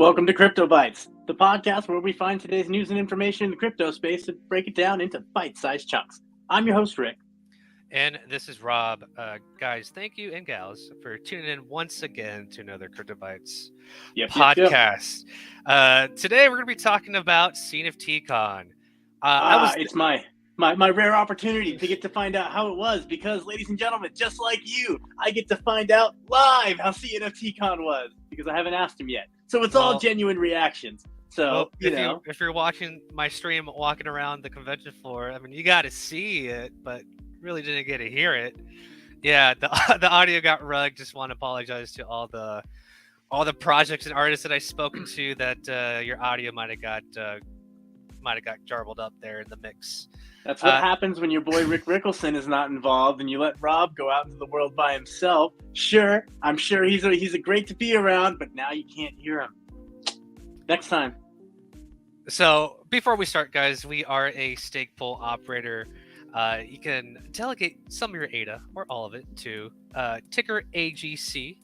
Welcome to Crypto Bytes, the podcast where we find today's news and information in the crypto space and break it down into bite-sized chunks. I'm your host, Rick. And this is Rob. Guys, thank you, and gals, for tuning in once again to another Crypto Bytes podcast. Today, we're going to be talking about CNFTcon'22. It's my rare opportunity to get to find out how it was because, ladies and gentlemen, just like you, I get to find out live how CNFTcon was because I haven't asked him yet. So it's all genuine reactions. So, if you're watching my stream walking around the convention floor, I mean, you got to see it, but really didn't get to hear it. Yeah, the audio got rugged. Just want to apologize to all the projects and artists that I've spoken to that your audio might have got jarbled up there in the mix. That's what happens when your boy Rick Rickelson is not involved and you let Rob go out into the world by himself. Sure, I'm sure he's a great to be around, but now you can't hear him. Next time. So before we start, guys, we are a stake pool operator. You can delegate some of your ADA or all of it to ticker AGC.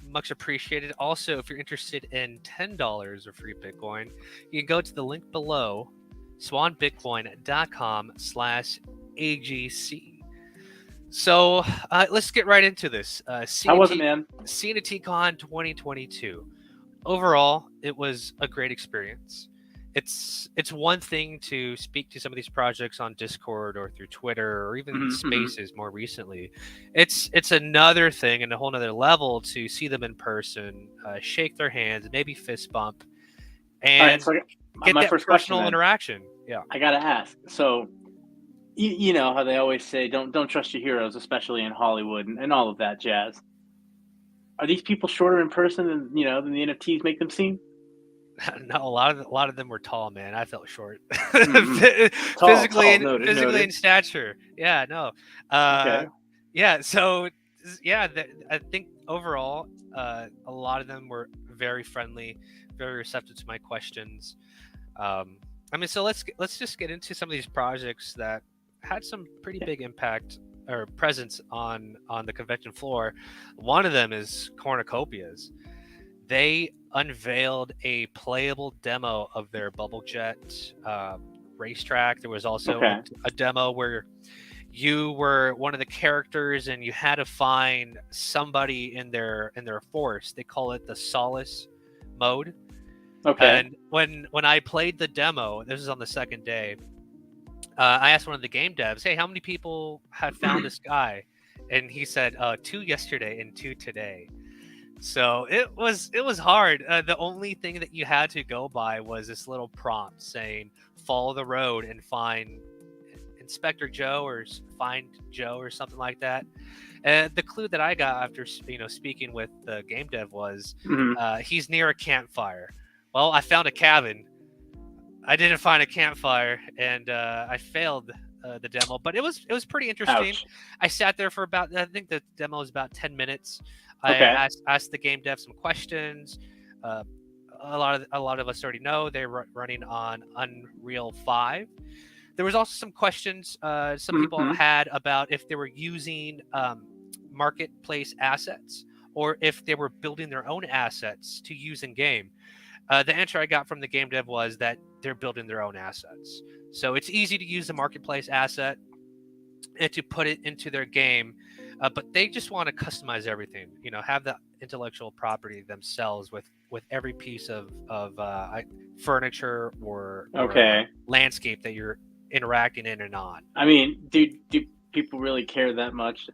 Much appreciated. Also, if you're interested in $10 of free Bitcoin, you can go to the link below, swanbitcoin.com/AGC. So let's get right into this. How was it, man? CNFTcon 2022. Overall, it was a great experience. It's one thing to speak to some of these projects on Discord or through Twitter or even Spaces more recently. It's another thing and a whole nother level to see them in person, shake their hands, maybe fist bump, and get that personal interaction. Yeah, I gotta ask. So, you know how they always say, don't trust your heroes, especially in Hollywood and all of that jazz. Are these people shorter in person than the NFTs make them seem? No, a lot of them were tall, man. I felt short, physically in stature. Yeah, no, okay. Yeah. So, yeah, I think overall, a lot of them were very friendly, very receptive to my questions. I mean, so let's just get into some of these projects that had some pretty big impact or presence on the convention floor. One of them is Cornucopias. They unveiled a playable demo of their bubble jet racetrack. There was also a demo where you were one of the characters and you had to find somebody in their force. They call it the Solace mode. Okay. And when I played the demo, this is on the second day, I asked one of the game devs, "Hey, how many people have found this guy?" And he said, 2 yesterday and 2 today. So it was hard. The only thing that you had to go by was this little prompt saying, "Follow the road and find Inspector Joe or find Joe," or something like that. And the clue that I got after speaking with the game dev was he's near a campfire. Well, I found a cabin. I didn't find a campfire, and I failed the demo. But it was pretty interesting. Ouch. I sat there for I think the demo was about 10 minutes. Okay. I asked the game dev some questions. A lot of us already know they're running on Unreal 5. There was also some questions some people had about if they were using marketplace assets or if they were building their own assets to use in game. The answer I got from the game dev was that they're building their own assets. So it's easy to use the marketplace asset and to put it into their game. But they just want to customize everything, have the intellectual property themselves with every piece of furniture or landscape that you're interacting in and on. I mean, do people really care that much?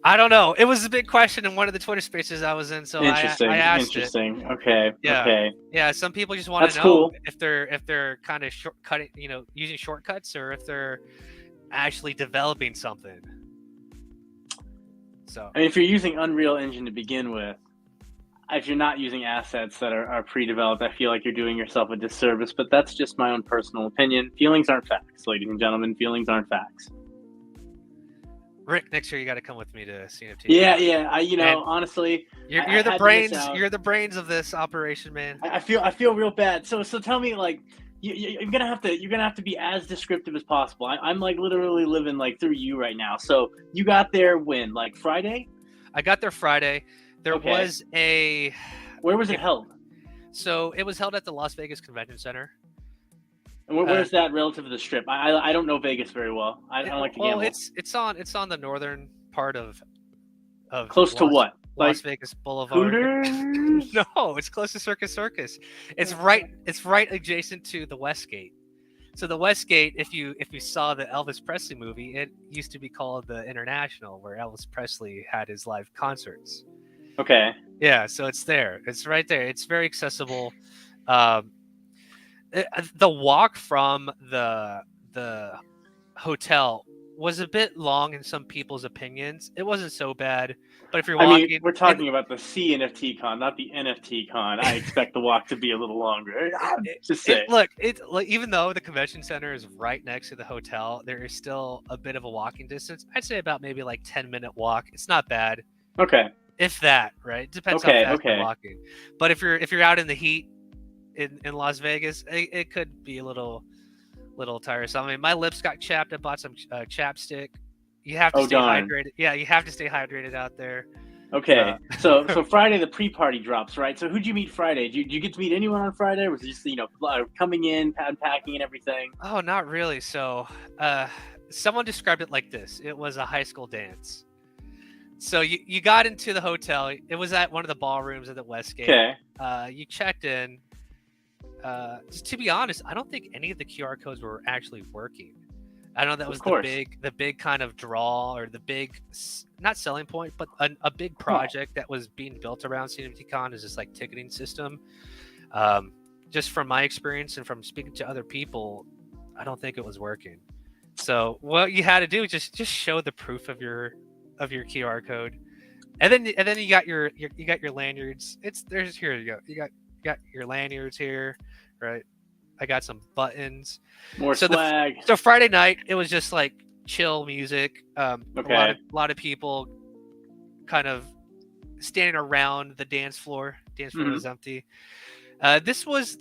I don't know. It was a big question in one of the Twitter spaces I was in, so I asked Interesting. it. Okay. Yeah. Okay. Yeah. Some people just want to know cool. if they're kind of shortcutting, using shortcuts, or if they're actually developing something. So, I mean, if you're using Unreal Engine to begin with, if you're not using assets that are pre-developed, I feel like you're doing yourself a disservice, but that's just my own personal opinion. Feelings aren't facts, ladies and gentlemen. Feelings aren't facts. Rick, next year you got to come with me to CNFT. Yeah. Honestly, you're the brains. You're the brains of this operation, man. I feel real bad. So tell me, like, you're gonna have to be as descriptive as possible. I'm like literally living like through you right now. So you got there when, like, Friday? I got there Friday. There was Where was it held? So it was held at the Las Vegas Convention Center. And where's that relative to the Strip? I don't know Vegas very well. I don't like to gamble. It's on the northern part of close to what? Las Vegas Boulevard. Hooters? No, it's close to Circus. It's right adjacent to the Westgate. So the Westgate, if you saw the Elvis Presley movie, it used to be called the International, where Elvis Presley had his live concerts. Okay. Yeah, so it's there. It's right there. It's very accessible. The walk from the hotel was a bit long in some people's opinions. It wasn't so bad, but if you're walking, we're talking about the CNFTcon, not the NFTcon. I expect the walk to be a little longer. Just say. Look, even though the convention center is right next to the hotel, there is still a bit of a walking distance. I'd say about maybe like 10-minute walk. It's not bad. Okay. If that, right? It depends how fast you're walking. But if you're out in the heat in Las Vegas, it could be a little tiresome. I mean, my lips got chapped. I bought some chapstick. You have to stay hydrated. Yeah, you have to stay hydrated out there. Okay, so Friday the pre-party drops, right? So who'd you meet Friday? Did you get to meet anyone on Friday? Or was it just coming in, unpacking, and everything? Oh, not really. So, someone described it like this: it was a high school dance. So you got into the hotel. It was at one of the ballrooms at the Westgate. Okay. You checked in. Just to be honest, I don't think any of the QR codes were actually working. I know that was the big kind of draw, or the big, not selling point, but a big project that was being built around CNFTcon is this like ticketing system. Just from my experience and from speaking to other people, I don't think it was working. So what you had to do is just show the proof of your QR code, and then you got your lanyards. Here you go. You got your lanyards here, right? I got some buttons. More swag. So Friday night, it was just like chill music. Okay. A lot of people kind of standing around the dance floor. Dance floor was empty. This was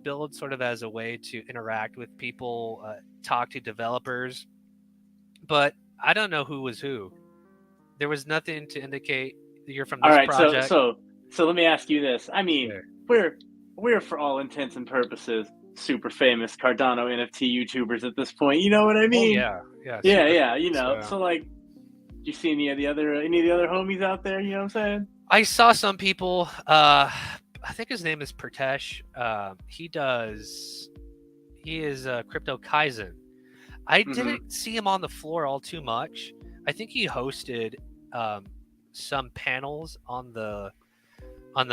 billed sort of as a way to interact with people, talk to developers, but I don't know who was who. There was nothing to indicate that you're from this project. So let me ask you this. I mean, we're for all intents and purposes super famous Cardano NFT YouTubers at this point. You know what I mean? Oh, yeah. Yeah. You know, so like, do you see any of the other homies out there? You know what I'm saying? I saw some people. I think his name is Pratesh. He is Crypto Kaizen. I didn't see him on the floor all too much. I think he hosted some panels on the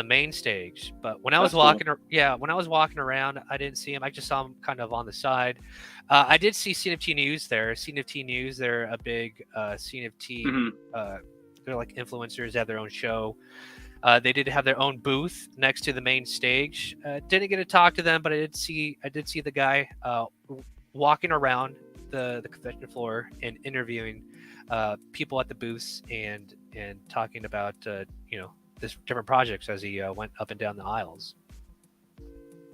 main stage, but when I was walking around, I didn't see him. I just saw him kind of on the side. I did see CNFT News there. CNFT News, they're a big CNFT. They're like influencers. They have their own show. They did have their own booth next to the main stage. Didn't get to talk to them, but I did see the guy walking around the convention floor and interviewing people at the booths and talking about this different projects as he went up and down the aisles.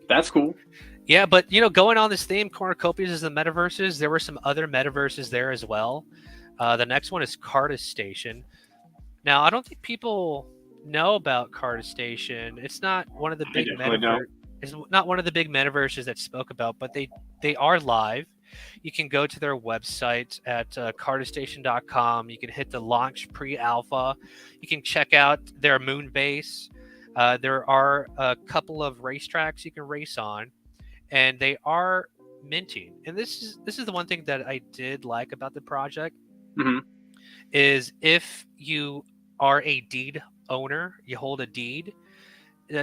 That's cool. Yeah, but going on this theme, cornucopias is the metaverses. There were some other metaverses there as well. The next one is Carta Station. Now, I don't think people know about Carta Station. It's not one of the big It's not one of the big metaverses that spoke about, but they are live. You can go to their website at cartastation.com. You can hit the launch pre-alpha. You can check out their moon base. There are a couple of racetracks you can race on, and they are minting. And this is the one thing that I did like about the project is if you are a deed owner, you hold a deed,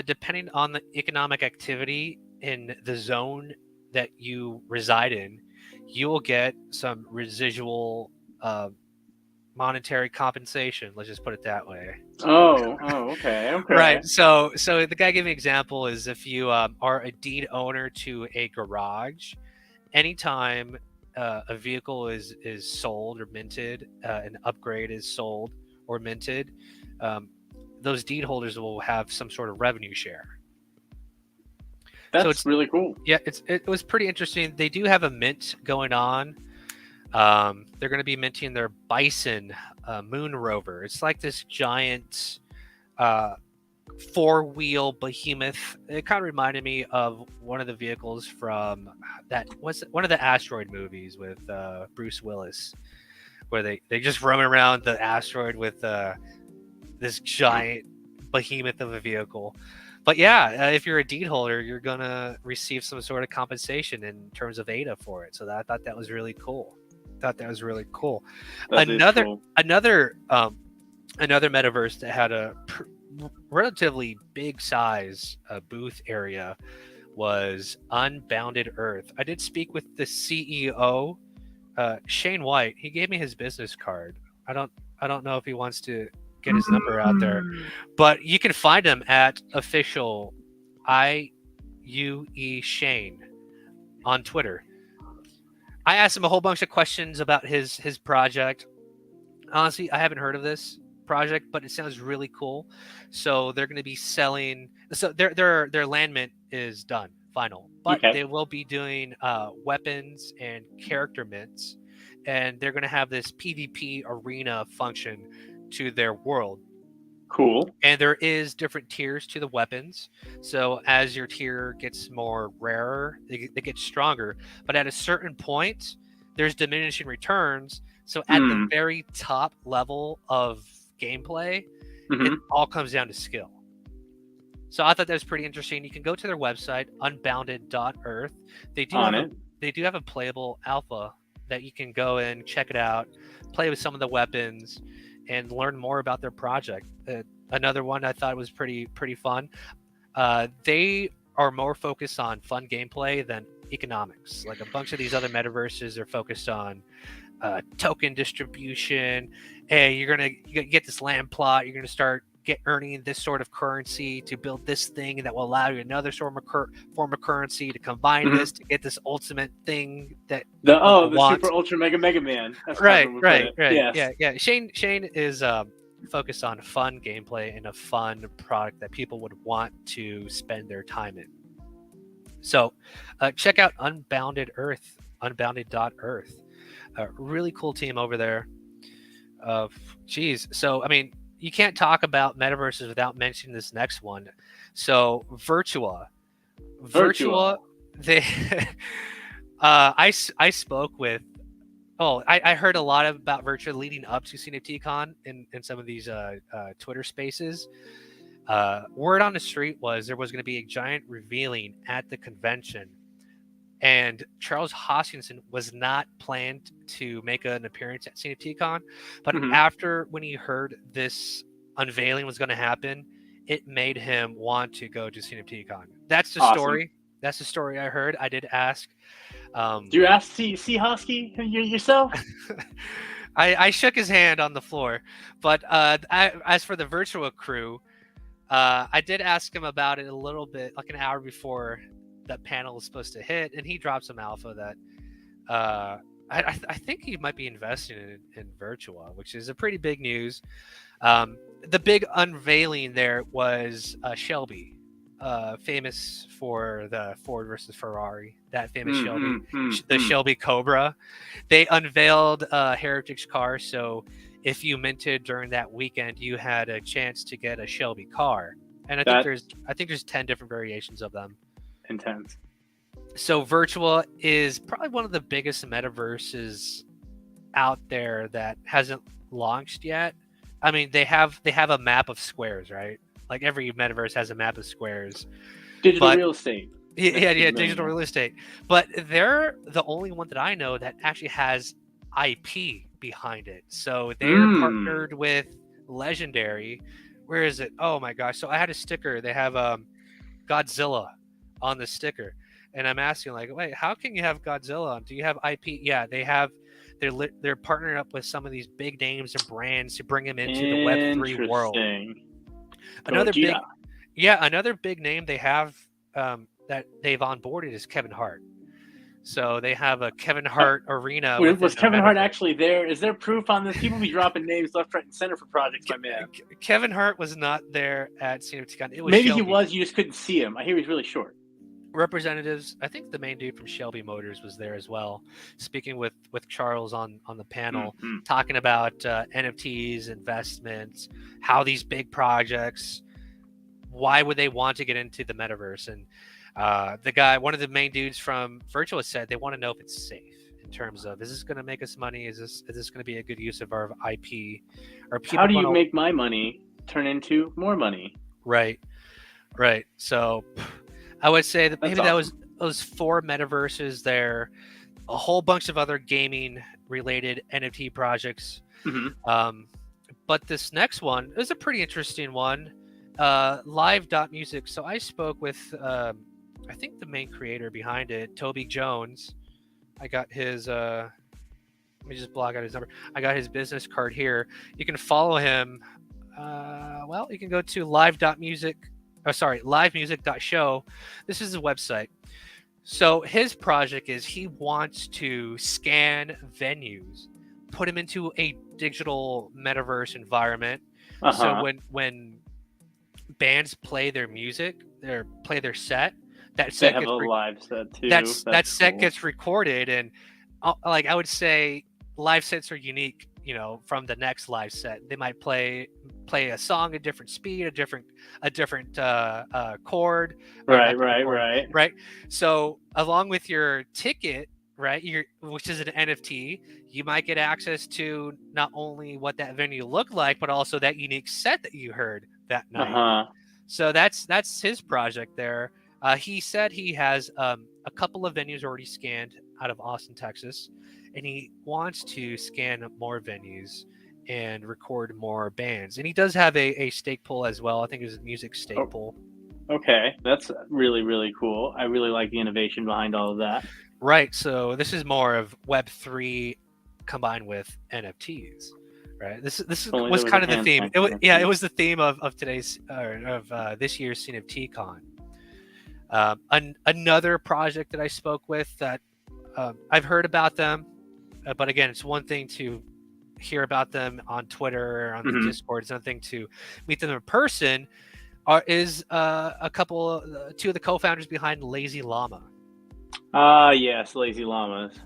depending on the economic activity in the zone that you reside in, you will get some residual monetary compensation. Let's just put it that way. Okay. Right. So the guy gave me an example is if you are a deed owner to a garage, anytime a vehicle is sold or minted, an upgrade is sold or minted, those deed holders will have some sort of revenue share. That's really cool. Yeah, it was pretty interesting. They do have a mint going on. They're going to be minting their Bison moon rover. It's like this giant 4-wheel behemoth. It kind of reminded me of one of the vehicles from one of the asteroid movies with Bruce Willis, where they just roam around the asteroid with this giant behemoth of a vehicle. But yeah, if you're a deed holder, you're gonna receive some sort of compensation in terms of ADA for it. So I thought that was really cool. Another Cool. another metaverse that had a relatively big size booth area was Unbounded Earth. I did speak with the CEO, Shane White. He gave me his business card. I don't know if he wants to get his number out there, but you can find him at official IUE Shane on Twitter. I asked him a whole bunch of questions about his project. Honestly, I haven't heard of this project, but it sounds really cool. So they're going to be selling. So their land mint is done, final, but they will be doing weapons and character mints, and they're going to have this PvP arena function to their world. Cool. And there is different tiers to the weapons. So as your tier gets more rarer, they get stronger. But at a certain point, there's diminishing returns. So at the very top level of gameplay, it all comes down to skill. So I thought that was pretty interesting. You can go to their website, unbounded.earth. They do have a playable alpha that you can go in, check it out, play with some of the weapons, and learn more about their project. Another one I thought was pretty fun. They are more focused on fun gameplay than economics. Like a bunch of these other metaverses are focused on token distribution. Hey, you're gonna get this land plot. You're gonna start earning this sort of currency to build this thing that will allow you another form of currency to combine this to get this ultimate thing that the super ultra mega man. That's right. Yes. Yeah. Shane is focused on fun gameplay and a fun product that people would want to spend their time in. So check out unbounded.earth. Really cool team over there. So I mean, you can't talk about metaverses without mentioning this next one. So Virtua, they I spoke with. I heard a lot about Virtua leading up to CNFTcon in some of these Twitter spaces. Word on the street was there was going to be a giant revealing at the convention, and Charles Hoskinson was not planned to make an appearance at CNFTcon, but when he heard this unveiling was going to happen, it made him want to go to CNFTcon. That's the story. That's the story I heard. I did ask. Do you ask C Hosky yourself? I shook his hand on the floor, but as for the Virtua crew, I did ask him about it a little bit, like an hour before that panel was supposed to hit, and he dropped some alpha that I think he might be investing in Virtua, which is a pretty big news. The big unveiling there was Shelby, famous for the Ford versus Ferrari, that famous Shelby Cobra. They unveiled a heritage car, so if you minted during that weekend, you had a chance to get a Shelby car, and I think there's 10 different variations of them. Intense. So Virtua is probably one of the biggest metaverses out there that hasn't launched yet. I mean, they have a map of squares, right? Like every metaverse has a map of squares. Digital real estate. Yeah, digital real estate. But they're the only one that I know that actually has IP behind it. So they're partnered with Legendary. Where is it? Oh my gosh. So I had a sticker. They have Godzilla on the sticker. And I'm asking, like, wait, how can you have Godzilla on? Do you have IP? Yeah, they have. They're partnering up with some of these big names and brands to bring them into the Web3 world. Another big name they have that they've onboarded is Kevin Hart. So they have a Kevin Hart arena. Was Kevin Hart actually there? Is there proof on this? People be dropping names left, right, and center for projects, my man. Kevin Hart was not there at CNFTcon. It was Maybe Shelby. He was. You just couldn't see him. I hear he's really short. Representatives, I think the main dude from Shelby Motors was there as well, speaking with Charles on the panel, talking about NFTs, investments, how these big projects why would they want to get into the metaverse? And the guy, one of the main dudes from Virtuous, said they want to know if it's safe in terms of, is this going to make us money? Is this going to be a good use of our IP? Are people How do you make my money turn into more money? Right. So I would say that maybe that was those 4 metaverses there, a whole bunch of other gaming related NFT projects. But this next one is a pretty interesting one. Live.music. So I spoke with I think the main creator behind it, Toby Jones. I got his let me just block out his number. I got his business card here. You can follow him. Well, you can go to livemusic.show. This is a website. So his project is he wants to scan venues, put them into a digital metaverse environment. So when bands play their music, play their set, that set gets a live set too. That set gets recorded, and like I would say, live sets are unique. You know, from the next live set, they might play a song at different speed, a different chord. Right. So along with your ticket, right, which is an NFT, you might get access to not only what that venue looked like, but also that unique set that you heard that night. So that's his project there. He said he has a couple of venues already scanned out of Austin, Texas, and he wants to scan more venues and record more bands. And he does have a stake pool as well. I think it's a music stake pool. Okay, that's really, really cool. I really like the innovation behind all of that. Right. So this is more of Web3 combined with NFTs. Right. This was kind of the theme. It was the theme of today's this year's CNFTcon. Another project that I spoke with that I've heard about them, but again, it's one thing to hear about them on Twitter or on the Discord. It's another thing to meet them in person. Is two of the co-founders behind Lazy Llama. Yes, Lazy Llamas.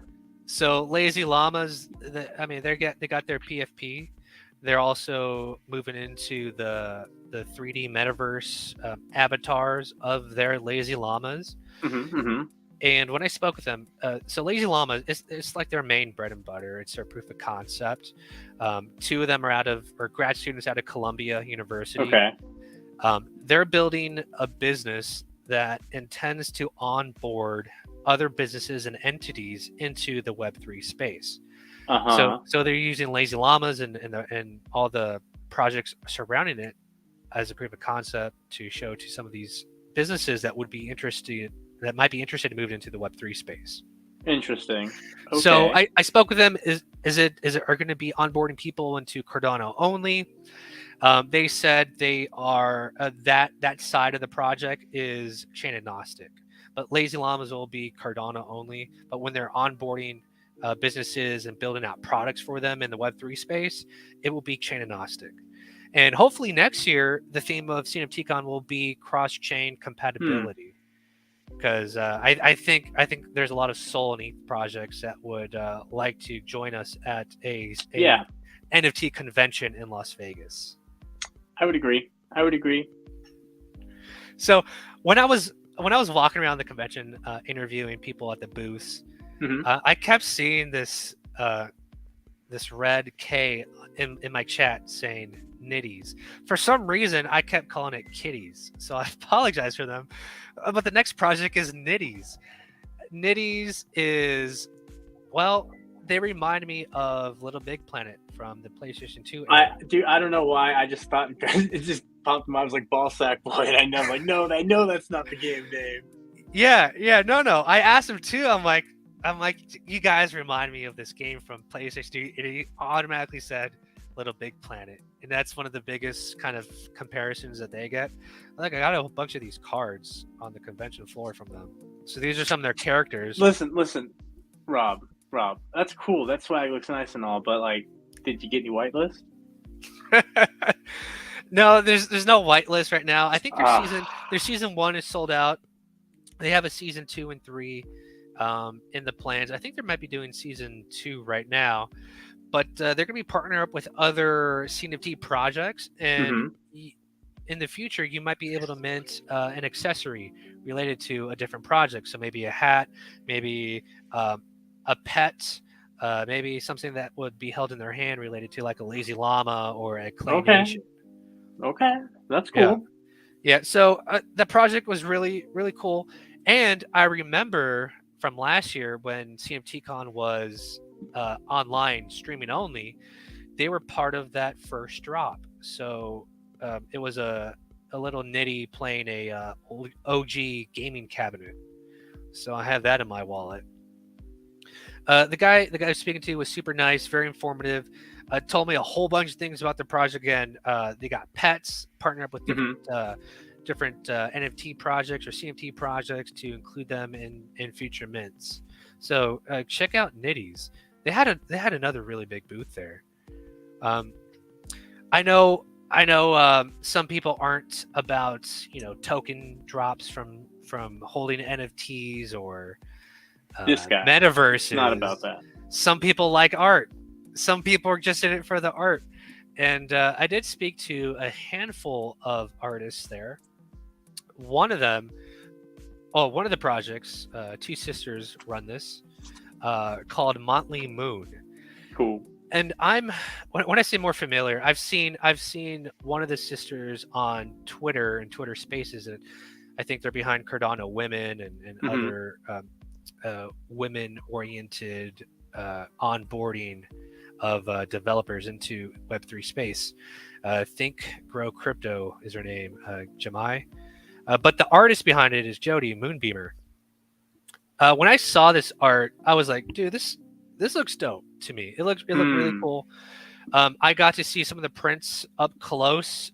So Lazy Llamas, they got their PFP. They're also moving into the 3D metaverse avatars of their Lazy Llamas. And when I spoke with them, so Lazy Llama, it's like their main bread and butter. It's their proof of concept. 2 of them are grad students out of Columbia University. Okay. They're building a business that intends to onboard other businesses and entities into the Web3 space. So they're using Lazy Llamas and all the projects surrounding it as a proof of concept to show to some of these businesses that might be interested to move into the Web3 space. Interesting. Okay. So I spoke with them. Is it going to be onboarding people into Cardano only? They said they are that side of the project is chain agnostic, but Lazy Llamas will be Cardano only. But when they're onboarding businesses and building out products for them in the Web3 space, it will be chain agnostic. And hopefully next year, the theme of CNFTcon will be cross-chain compatibility. Because I think there's a lot of Soul and ETH projects that would like to join us at a NFT convention in Las Vegas. I would agree. So when I was walking around the convention interviewing people at the booths, I kept seeing this red K in my chat saying nitties. For some reason, I kept calling it kitties. So I apologize for them. But the next project is Nitties. Nitties is, well, they remind me of Little Big Planet from the PlayStation 2 era. I don't know why. I just thought it just popped in my mind. I was like Ballsack Boy, and I know that's not the game name. Yeah, no. I asked him too. I'm like, you guys remind me of this game from PlayStation 2, and he automatically said Little Big Planet, and that's one of the biggest kind of comparisons that they get. Like, I got a bunch of these cards on the convention floor from them. So these are some of their characters. Listen, Rob, that's cool. That's why it looks nice and all, but like, did you get any whitelist? No, there's no whitelist right now. I think their season 1 is sold out. They have a season 2 and 3 in the plans. I think they might be doing season 2 right now. But they're going to be partnering up with other CNFT projects, and in the future, you might be able to mint an accessory related to a different project. So maybe a hat, maybe a pet, maybe something that would be held in their hand related to like a lazy llama or a claymation. Okay, that's Yeah. cool. Yeah. So the project was really, really cool. And I remember from last year when CNFTcon was online streaming only, they were part of that first drop. So it was a little nitty playing a OG gaming cabinet. So I have that in my wallet. The guy I was speaking to was super nice, very informative. Told me a whole bunch of things about the project. Again, they got pets, partnered up with different NFT projects or CNFT projects to include them in future mints. So check out Nitties. They had another really big booth there. I know some people aren't about token drops from holding NFTs or This guy, metaverses. not about that. Some people like art. Some people are just in it for the art. And I did speak to a handful of artists there. One of the projects, two sisters run this, called Motley Moon. Cool. And when I say more familiar, I've seen one of the sisters on Twitter and Twitter Spaces, and I think they're behind Cardano Women and other women-oriented onboarding of developers into Web3 space. Think Grow Crypto is her name, Jamai. But the artist behind it is Jody Moonbeamer. When I saw this art, I was like, dude, this looks dope to me. It looked really cool. I got to see some of the prints up close.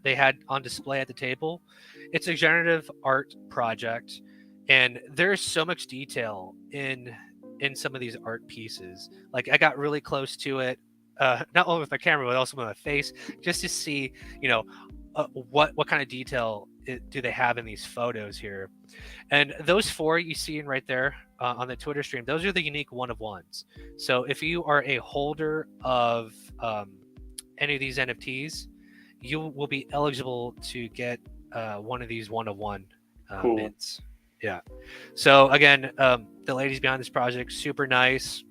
They had on display at the table. It's a generative art project, and there's so much detail in some of these art pieces. Like I got really close to it, not only with my camera but also with my face, just to see, what kind of detail do they have in these photos here. And those four you see right there on the Twitter stream, those are the unique one of ones. So if you are a holder of any of these NFTs, you will be eligible to get one of these one of one mints. Yeah. So again, the ladies behind this project, super nice.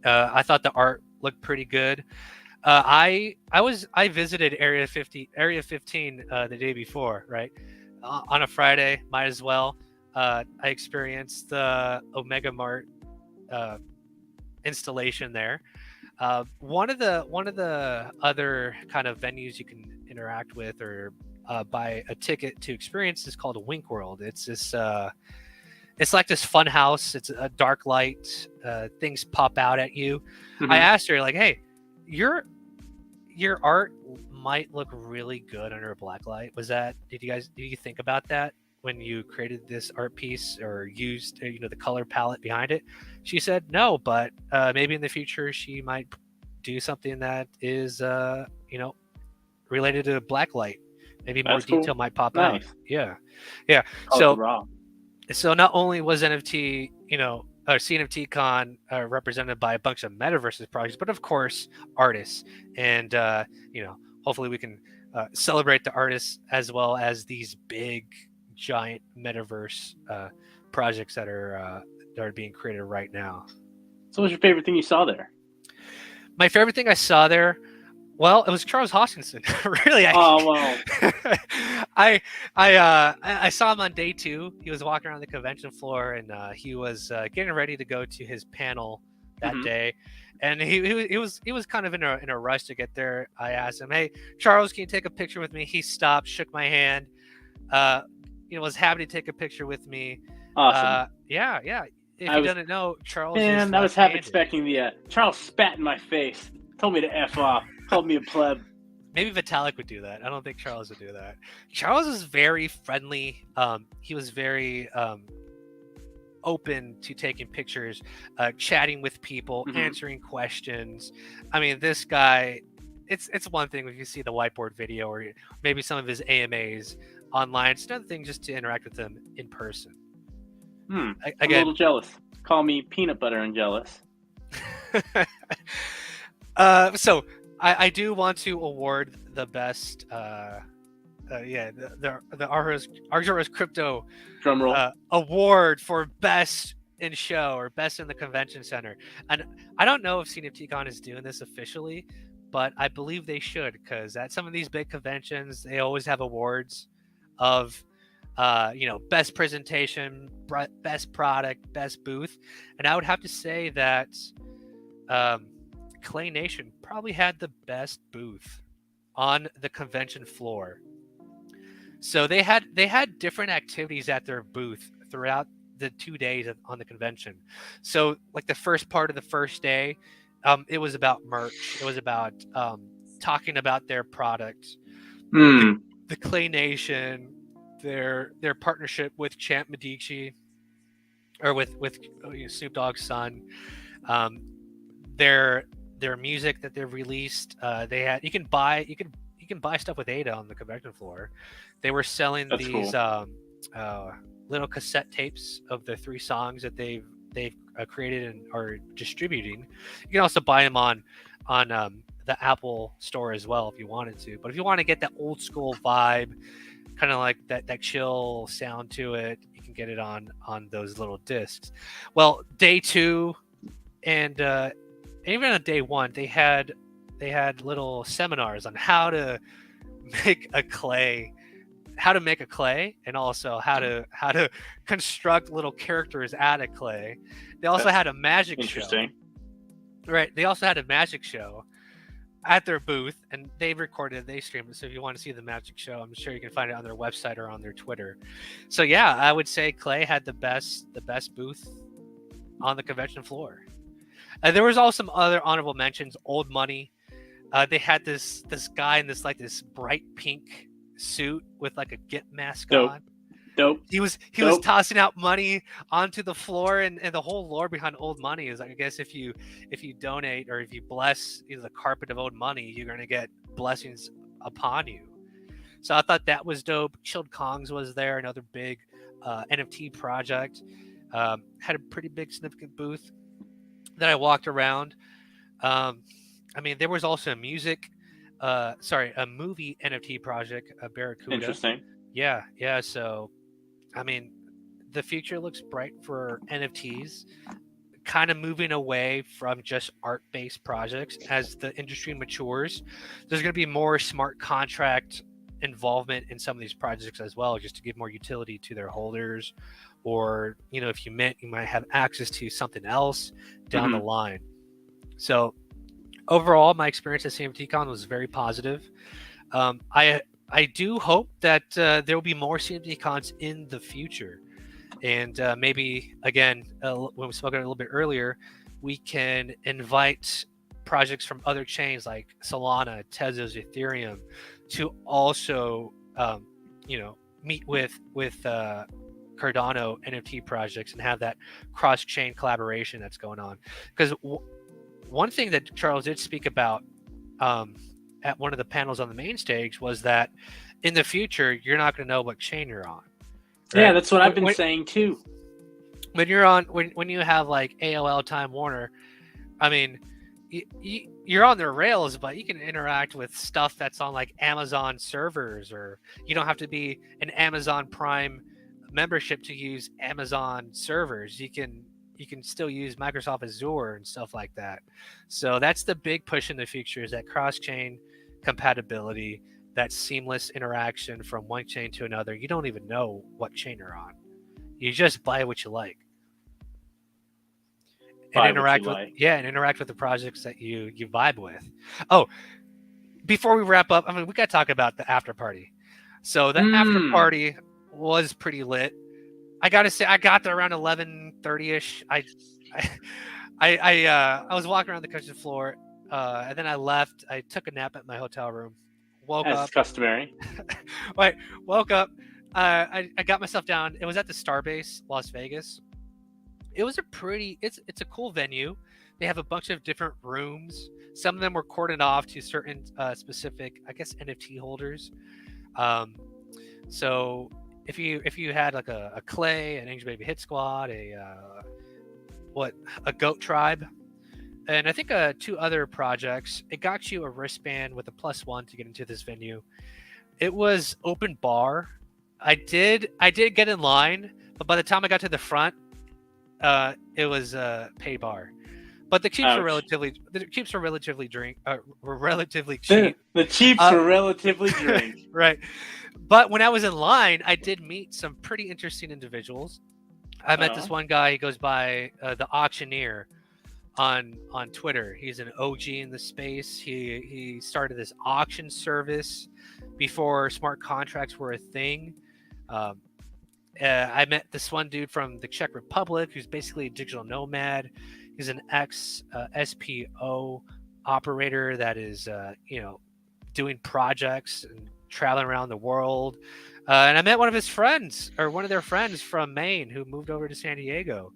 I thought the art looked pretty good. I visited Area 15 the day before, right? On a Friday, might as well. I experienced the Omega Mart installation there. One of the other kind of venues you can interact with or buy a ticket to experience is called Wink World. It's this it's like this fun house. It's a dark light. Things pop out at you. I asked her, like, hey, your art might look really good under a black light. Did you think about that when you created this art piece or used the color palette behind it? She said no, but maybe in the future she might do something that is related to black light. Maybe more detail might pop out. Yeah. So not only was NFT, CNFTcon represented by a bunch of metaverses projects, but of course artists, and hopefully we can celebrate the artists as well as these big giant metaverse projects that are being created right now. So what's your favorite thing you saw there? My favorite thing I saw there, well, it was Charles Hoskinson. Really, I saw him on day 2. He was walking around the convention floor, and he was getting ready to go to his panel that day. And he was kind of in a rush to get there. I asked him, "Hey, Charles, can you take a picture with me?" He stopped, shook my hand. Was happy to take a picture with me. Awesome. Yeah. If you didn't know, Charles. Man, I was half expecting the Charles spat in my face, told me to F off, called me a pleb. Maybe Vitalik would do that. I don't think Charles would do that. Charles is very friendly. He was very open to taking pictures, chatting with people, answering questions. I mean, this guy, it's one thing if you see the whiteboard video or maybe some of his AMAs online. It's another thing just to interact with him in person. I'm a little jealous. Call me peanut butter and jealous. So I do want to award the best the Arcturus Crypto Drum roll. award for best in show or best in the convention center. And I don't know if CNFTcon is doing this officially, but I believe they should, because at some of these big conventions, they always have awards of best presentation, best product, best booth. And I would have to say that Clay Nation probably had the best booth on the convention floor. So they had different activities at their booth throughout the 2 days on the convention. So like the first part of the first day, it was about merch. It was about talking about their product, the Clay Nation, their partnership with Champ Medici, or with Snoop Dogg's son, their music that they've released. They had you can buy stuff with Ada on the convention floor. They were selling these cool. Little cassette tapes of the 3 songs that they've created and are distributing. You can also buy them on the Apple store as well if you wanted to. But if you want to get that old school vibe, kind of like that chill sound to it, you can get it on those little discs. Well, day 2 and even on day 1, they had little seminars on how to make a clay, and also how to construct little characters out of clay. They also had a magic show. Right. They also had a magic show at their booth, and they streamed it. So if you want to see the magic show, I'm sure you can find it on their website or on their Twitter. So yeah, I would say Clay had the best booth on the convention floor. There was also some other honorable mentions. Old Money. They had this guy in this bright pink suit with like a Git mask on. Dope. He was tossing out money onto the floor, and the whole lore behind Old Money is, I guess, if you donate or if you bless the carpet of Old Money, you're gonna get blessings upon you. So I thought that was dope. Chilled Kongs was there, another big NFT project. Had a pretty big significant booth that I walked around. There was also a movie NFT project, Barracuda. Interesting. Yeah. So, the future looks bright for NFTs, kind of moving away from just art-based projects. As the industry matures, there's going to be more smart contract involvement in some of these projects as well, just to give more utility to their holders. Or, if you mint, you might have access to something else down the line. So overall, my experience at CNFTcon was very positive. I do hope that there will be more CNFTcons in the future. And maybe, again, when we spoke about it a little bit earlier, we can invite projects from other chains like Solana, Tezos, Ethereum to also, meet with Cardano NFT projects and have that cross-chain collaboration that's going on. Because one thing that Charles did speak about at one of the panels on the main stage was that in the future, you're not going to know what chain you're on. Right? Yeah, that's what I've been saying too. When you're on, when you have like AOL Time Warner, you're on their rails, but you can interact with stuff that's on like Amazon servers, or you don't have to be an Amazon Prime membership to use Amazon servers. You can still use Microsoft Azure and stuff like that. So that's the big push in the future, is that cross-chain compatibility, that seamless interaction from one chain to another. You don't even know what chain you're on. You just buy what you like. And interact with the projects that you vibe with. Oh, before we wrap up, we got to talk about the after party. So the after party was pretty lit. I gotta say, I got there around 11:30ish. I was walking around the kitchen floor, and then I left. I took a nap at my hotel room. Woke up. As customary. Woke up. I got myself down. It was at the Starbase, Las Vegas. It was it's a cool venue. They have a bunch of different rooms. Some of them were cordoned off to certain specific, I guess, NFT holders. So if you had like a Clay, an Angel Baby Hit Squad, a Goat Tribe, and I think 2 other projects, it got you a wristband with a +1 to get into this venue. It was open bar. I did get in line, but by the time I got to the front, it was pay bar. But the Chiefs were relatively relatively cheap. The Chiefs were relatively drink. Right. But when I was in line, I did meet some pretty interesting individuals. I met this one guy. He goes by the Auctioneer on Twitter. He's an OG in the space. He started this auction service before smart contracts were a thing. I met this one dude from the Czech Republic who's basically a digital nomad. He's an ex SPO operator that is, doing projects and traveling around the world. And I met one of his friends, or one of their friends from Maine, who moved over to San Diego.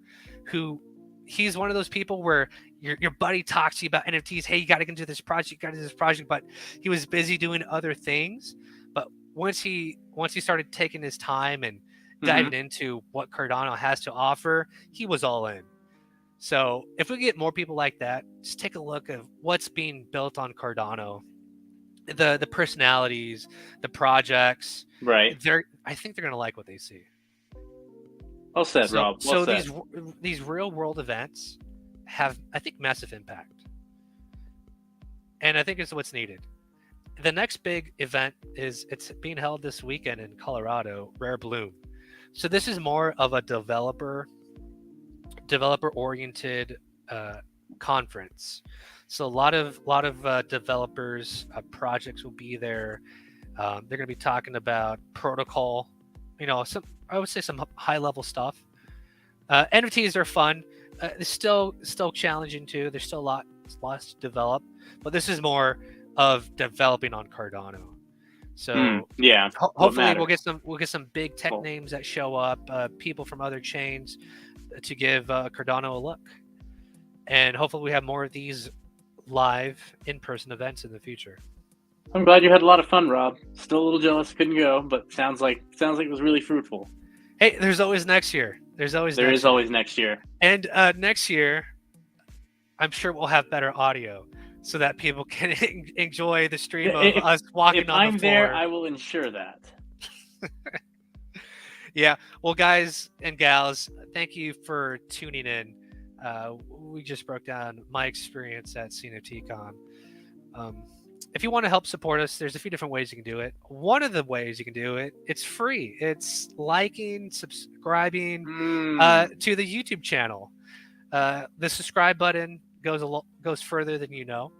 He's one of those people where your buddy talks to you about NFTs. Hey, you got to get into this project. You got to do this project, but he was busy doing other things. But once he started taking his time and diving into what Cardano has to offer, he was all in. So if we get more people like that, just take a look at what's being built on Cardano, the personalities, the projects. Right. I think they're going to like what they see. Well said, Rob. Well said. These real world events have, I think, massive impact. And I think it's what's needed. The next big event it's being held this weekend in Colorado, Rare Bloom. So this is more of a developer oriented conference. So a lot of developers projects will be there. They're going to be talking about protocol, some high level stuff. NFTs are fun. It's still challenging too. There's still lots to develop, but this is more of developing on Cardano. So hopefully we'll get some big tech names that show up, people from other chains to give Cardano a look, and hopefully we have more of these live in-person events in the future. I'm glad you had a lot of fun, Rob. Still a little jealous couldn't go, but sounds like it was really fruitful. Hey, there's always next year. There is always next year. And next year, I'm sure we'll have better audio so that people can enjoy the stream of us walking on the floor. If I'm there, I will ensure that. Yeah. Well, guys and gals, thank you for tuning in. We just broke down my experience at CNFTcon. If you want to help support us, there's a few different ways you can do it. One of the ways you can do it, it's free. It's liking, subscribing to the YouTube channel. The subscribe button goes further than you know.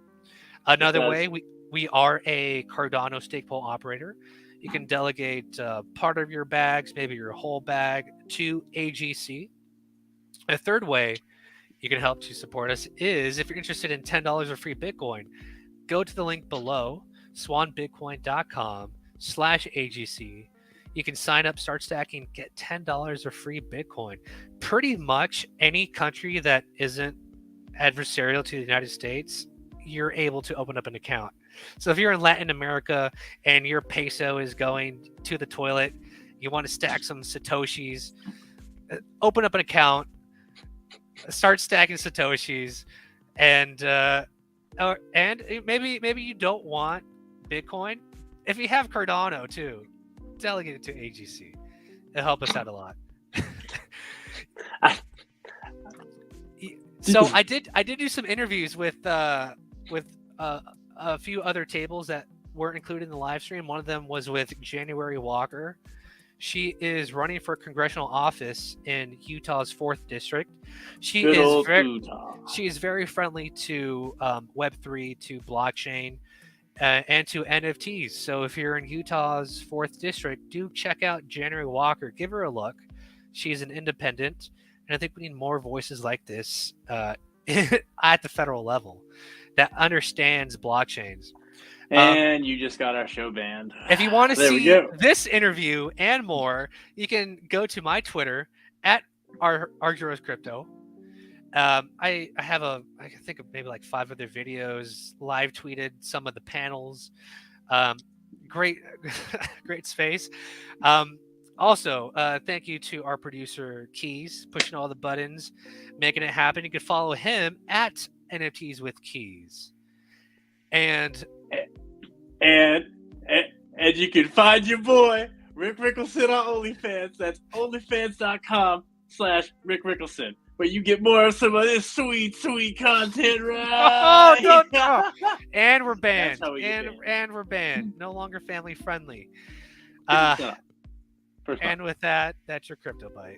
Another way, we are a Cardano stake pool operator. You can delegate part of your bags, maybe your whole bag, to AGC. A third way you can help to support us is if you're interested in $10 of free Bitcoin, go to the link below, swanbitcoin.com/AGC. You can sign up, start stacking, get $10 of free Bitcoin. Pretty much any country that isn't adversarial to the United States, you're able to open up an account. So if you're in Latin America and your peso is going to the toilet, you want to stack some Satoshis, open up an account, start stacking Satoshis, and maybe you don't want Bitcoin. If you have Cardano too, delegate it to AGC. It'll help us out a lot. So I did do some interviews with a few other tables that weren't included in the live stream. One of them was with January Walker. She is running for congressional office in Utah's 4th district. She is very friendly to Web3, to blockchain, and to NFTs. So if you're in Utah's 4th district, do check out January Walker. Give her a look. She's an independent, and I think we need more voices like this at the federal level that understands blockchains. And you just got our show banned. If you want to see this interview and more, you can go to my Twitter at Argyros Crypto. I have I think of maybe like 5 other videos, live tweeted some of the panels. Great space. Also, thank you to our producer Keys, pushing all the buttons, making it happen. You can follow him at NFTs with Keys. And And you can find your boy, Rick Rickelson, on OnlyFans. That's onlyfans.com/Rick Rickelson, where you get more of some of this sweet, sweet content, right? Oh, no. And we're banned. That's how we get And we're banned. No longer family friendly. First And with that, that's your crypto bite.